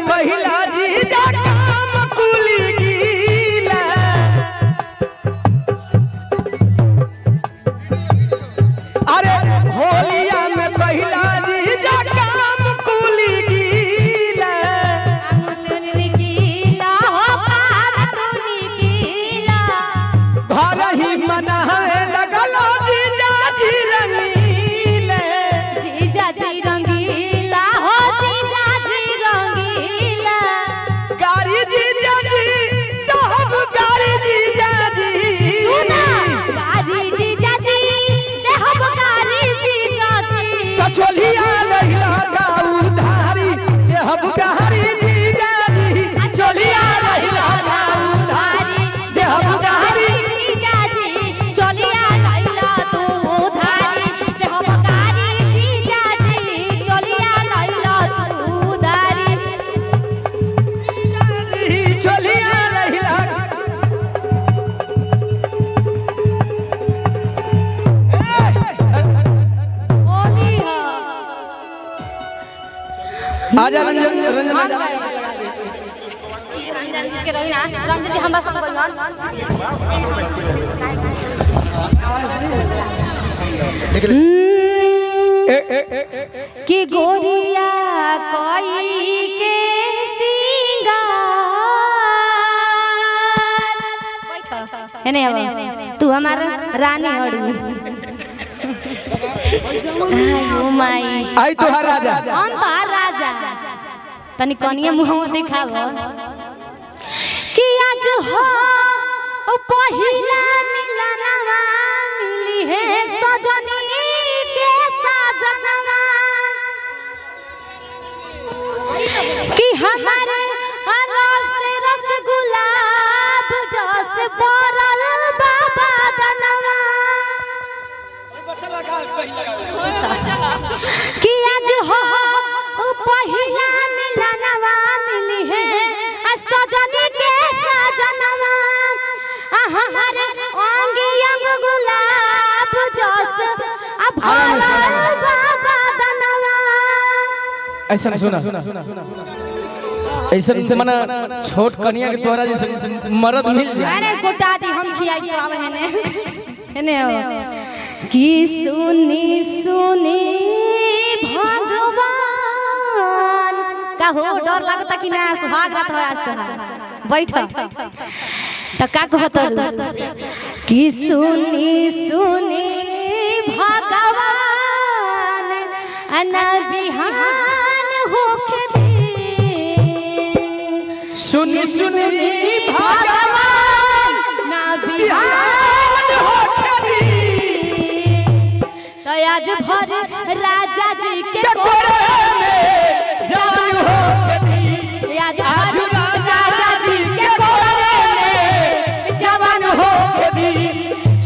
पहिला जीजा काम कुली गीला अरे होलिया में पहिला जीजा काम कुली गीला घर ही मना लगल जीजा जी रंगीले जीजा जी रंगीला हो जीजा जी रंगीला गाड़ी जीजा जी तब गाड़ी जीजा जी सुना गाड़ी जीजा जी देहब गाड़ी जीजा जी तो चलिया लहिला गाऊ धारी देहब गाड़ी जीजा जी चलिया लहिला गाऊ धारी देहब गाड़ी जीजा जी चलिया लैला तू धारी देहब गाड़ी जीजा जी चलिया लैला तू धारी चलिया लहिला होली हो आजा रंजन रंजन आजा रंजन जी के रही ना रंजन जी हमरा सब बोलन कि गोरिया कोई के सिंगार बैठ है नहीं अब तू हमार रानी अड़ू ओ माई आई तोहार राजा हम तो राजा तनी कनिया मुंह दिखावो कि आज हो पहिला मिलनवा मिली है सजनी के सजनवा कि हमारे रस रस गुलाब जस परल बाबा दनवा कि आज हो पहिला मिलनवा मिली है सजनी के सजनवा हमारे अंगी अंग गुलाब जस भरल बाबा दनवा ऐसा सुना ऐसा मना छोट कनिया के तोरा जैसे मर्द मिल जाए अरे गोटा जी हम खियाई तो आवे है ने कि सुनी सुनी भगवान का हो डर लगता कि ना सुहाग रात हो आज तो बैठ त का कहत कि सुनी सुनी भगवान अना बिहान होके दे सुनी सुनी भगवान ना बिहान होके दी तो आज भर राजा जी के कोरे में जान होके दी आज भर राजा जी के कोरे में जवान होके दी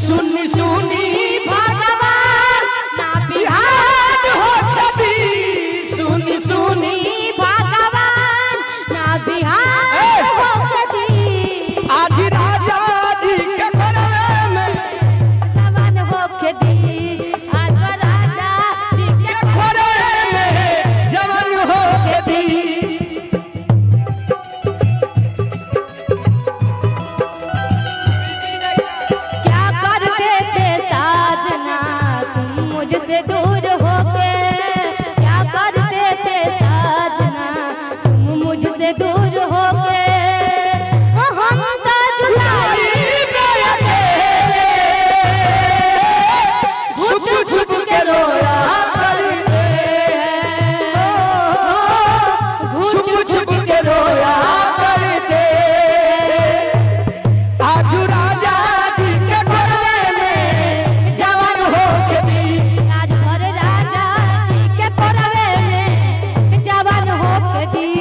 सुनी सुनी भगवान ना बिहान होके दी सुनी सुनी भगवान ना बिहान होके दी आज राजा जी के कोरे में सवन होके दी आज राजा जी के कोरे में जवान होके दी क्या करते थे साजना तुम मुझसे दूर होके क्या करते थे साजना तुम मुझसे दूर होके हम तो जुदाई में अकेले घुट घुट के रोया करते छुप छुप के रोया करते आज राजा जी के कोरे में जवान होके दी आज भर राजा जी के कोरवे में जवान होके दी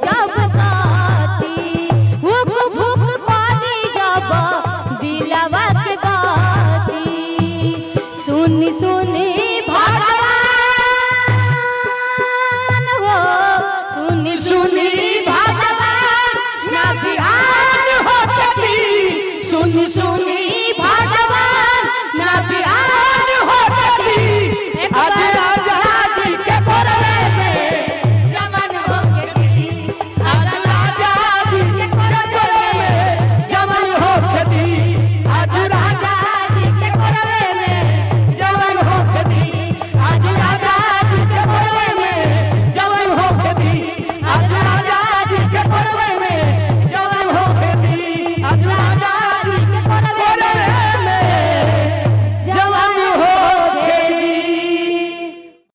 जब साथी हुक फुक करी जब दिलवा के बाती सुनी सुनी भगवान हो सुनी सुनी भगवान ना बिहान होती सुनी सुनी